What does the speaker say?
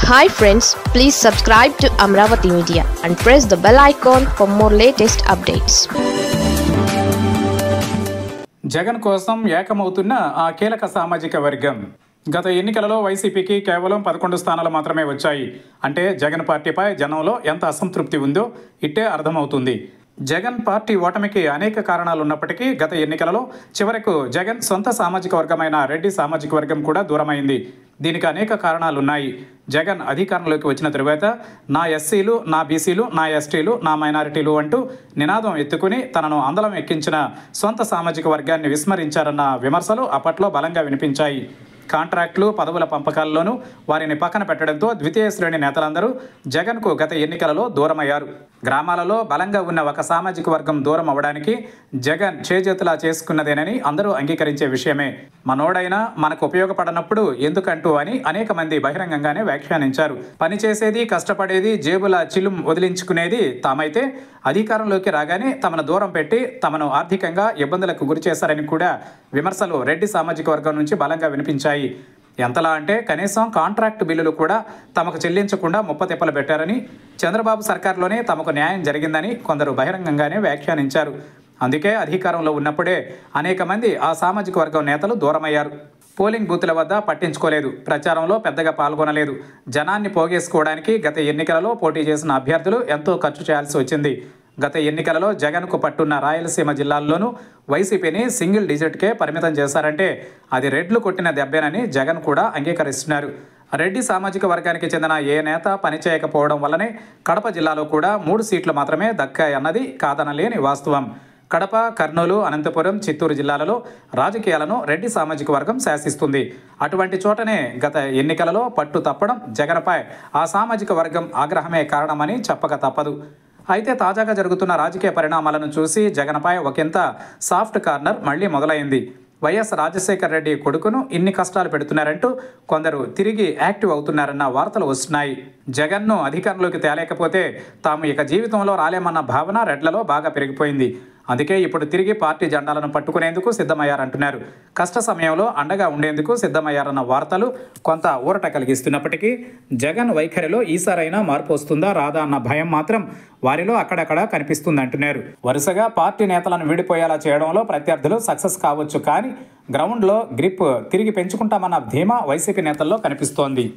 Hi friends, please subscribe to Amravati Media and press the bell icon for more latest updates. Jagan కోసం ఏకమవుతున్న ఆ కీలక సామాజిక వర్గం. గత ఎన్నికలలో వైసీపీకి కేవలం 11 స్థానాలు మాత్రమే వచ్చాయి. అంటే జగన్ పార్టీపై జనంలో ఎంత అసంతృప్తి ఉందో ఇట్టే అర్థమవుతుంది. జగన్ పార్టీ ఓటమికి అనేక కారణాలు ఉన్నప్పటికీ గత ఎన్నికలలో చివరకు జగన్ సొంత సామాజిక వర్గమైన రెడ్డి సామాజిక వర్గం కూడా దూరమైంది. దీనికి అనేక కారణాలు ఉన్నాయి. జగన్ అధికారంలోకి వచ్చిన తరువాత నా ఎస్సీలు, నా బీసీలు, నా ఎస్టీలు, నా మైనారిటీలు అంటూ నినాదం ఎత్తుకుని తనను అందలం ఎక్కించిన సొంత సామాజిక వర్గాన్ని విస్మరించారన్న విమర్శలు అప్పట్లో బలంగా వినిపించాయి. కాంట్రాక్టులు, పదవుల పంపకాల్లోనూ వారిని పక్కన పెట్టడంతో ద్వితీయ శ్రేణి నేతలందరూ జగన్కు గత ఎన్నికలలో దూరమయ్యారు. గ్రామాలలో బలంగా ఉన్న ఒక సామాజిక వర్గం దూరం అవ్వడానికి జగన్ చేజేతులా చేసుకున్నదేనని అందరూ అంగీకరించే విషయమే. మనోడైనా మనకు ఉపయోగపడనప్పుడు ఎందుకంటూ అని అనేక మంది బహిరంగంగానే వ్యాఖ్యానించారు. పనిచేసేది, కష్టపడేది, జేబుల చిలుం వదిలించుకునేది తామైతే అధికారంలోకి రాగానే తమను దూరం పెట్టి తమను ఆర్థికంగా ఇబ్బందులకు గురి చేశారని కూడా విమర్శలు రెడ్డి సామాజిక వర్గం నుంచి బలంగా వినిపించాయి. ఎంతలా అంటే కనీసం కాంట్రాక్ట్ బిల్లులు కూడా తమకు చెల్లించకుండా ముప్పతిప్పలు పెట్టారని, చంద్రబాబు సర్కార్లోనే తమకు న్యాయం జరిగిందని కొందరు బహిరంగంగానే వ్యాఖ్యానించారు. అందుకే అధికారంలో ఉన్నప్పుడే అనేక మంది ఆ సామాజిక వర్గం నేతలు దూరమయ్యారు. పోలింగ్ బూతుల వద్ద పట్టించుకోలేదు, ప్రచారంలో పెద్దగా పాల్గొనలేదు. జనాన్ని పోగేసుకోవడానికి గత ఎన్నికలలో పోటీ చేసిన అభ్యర్థులు ఎంతో ఖర్చు చేయాల్సి వచ్చింది. గత ఎన్నికలలో జగన్కు పట్టున్న రాయలసీమ జిల్లాల్లోనూ వైసీపీని సింగిల్ డిజిట్కే పరిమితం చేశారంటే అది రెడ్లు కొట్టిన దెబ్బేనని జగన్ కూడా అంగీకరిస్తున్నారు. రెడ్డి సామాజిక వర్గానికి చెందిన ఏ నేత పనిచేయకపోవడం వల్లనే కడప జిల్లాలో కూడా 3 సీట్లు మాత్రమే దక్కాయన్నది కాదనలేని వాస్తవం. కడప, కర్నూలు, అనంతపురం, చిత్తూరు జిల్లాలలో రాజకీయాలను రెడ్డి సామాజిక వర్గం శాసిస్తుంది. అటువంటి చోటనే గత ఎన్నికలలో పట్టు తప్పడం జగన్పై ఆ సామాజిక వర్గం ఆగ్రహమే కారణమని చెప్పక తప్పదు. అయితే తాజాగా జరుగుతున్న రాజకీయ పరిణామాలను చూసి జగన్పై ఒకంత సాఫ్ట్ కార్నర్ మళ్లీ మొదలైంది. వైఎస్ రాజశేఖర రెడ్డి కొడుకును ఇన్ని కష్టాలు పెడుతున్నారంటూ కొందరు తిరిగి యాక్టివ్ అవుతున్నారన్న వార్తలు వస్తున్నాయి. జగన్ను అధికారంలోకి తేలేకపోతే తాము ఇక జీవితంలో రాలేమన్న భావన రెడ్లలో బాగా పెరిగిపోయింది. అందుకే ఇప్పుడు తిరిగి పార్టీ జెండాలను పట్టుకునేందుకు సిద్ధమయ్యారంటున్నారు. కష్ట సమయంలో అండగా ఉండేందుకు సిద్ధమయ్యారన్న వార్తలు కొంత ఊరట కలిగిస్తున్నప్పటికీ జగన్ వైఖరిలో ఈసారైనా మార్పు వస్తుందా రాదా అన్న భయం మాత్రం వారిలో అక్కడక్కడ కనిపిస్తుందంటున్నారు. వరుసగా పార్టీ నేతలను విడిపోయేలా చేయడంలో ప్రత్యర్థులు సక్సెస్ కావచ్చు, కానీ గ్రౌండ్లో గ్రిప్ తిరిగి పెంచుకుంటామన్న ధీమా వైసీపీ నేతల్లో కనిపిస్తోంది.